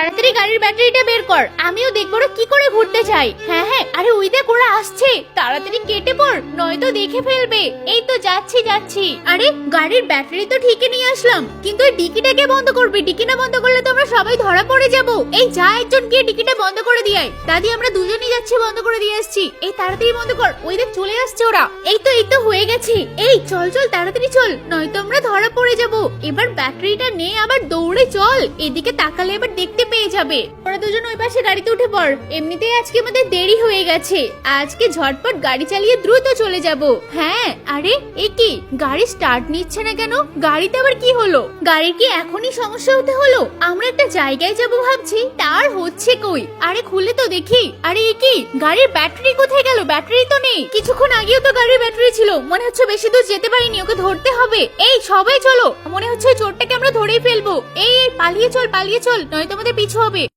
তাড়াতাড়ি গাড়ির ব্যাটারিটা বের কর, আমিও দেখবো ওরা কি করে ঘুরতে যায়। হ্যাঁ হ্যাঁ, আরে ওই দেখ ওরা আসছে, তাড়াতাড়ি কেটে পড়, নয়তো দেখে ফেলবে। এই তো যাচ্ছি যাচ্ছি। আরে গাড়ির ব্যাটারি তো ঠিকই নিয়ে আসলাম, কিন্তু ওই ডিকিটাকে বন্ধ করবি, ডিকি না বন্ধ করলে তো আমরা সবাই ধরা পড়ে যাব। এই যা একজন গিয়ে ডিকিটা বন্ধ করে দিয়ে আয়। দাদি আমরা দুজনেই যাচ্ছি, বন্ধ করে দিয়ে আসছি। এই তাড়াতাড়ি বন্ধ কর, ওই দেখ চলে আসছে ওরা। এই তো হয়ে গেছে। এই চল চল তাড়াতাড়ি চল, নয়তো আমরা ধরা পড়ে যাব। এবার ব্যাটারিটা নে আবার দৌড়ে চল, এদিকে তাকালে এবার দেখতে পেয়ে যাবে। ওরা দুজন ওই পাশে গাড়িতে উঠে পড়, এমনিতেই আজকে আমাদের দেরি হয়ে গেছে, আজকে ঝটপট গাড়ি চালিয়ে দ্রুত চলে যাব। হ্যাঁ আরে এ কি, গাড়ি স্টার্ট নিচ্ছে না কেন? গাড়িতে আবার কি হলো? গাড়ির কি এখনই সমস্যা হতে হলো? আমরা একটা জায়গায় যাব ভাবছি, তার হচ্ছে কই? আরে খুলে তো দেখি। আরে এ কি, গাড়ির ব্যাটারি কোথায় গেল? ব্যাটারি তো নেই, কিছুক্ষণ আগেও তো গাড়ির ব্যাটারি ছিল। মনে হচ্ছে বেশি দূর যেতে পারিনি, ওকে ধরতে হবে। এই সবাই চলো, মনে হচ্ছে ওই চোরটাকে আমরা ধরেই ফেলবো। এই পালিয়ে চল নয়তো আমাদের পিছু হবে।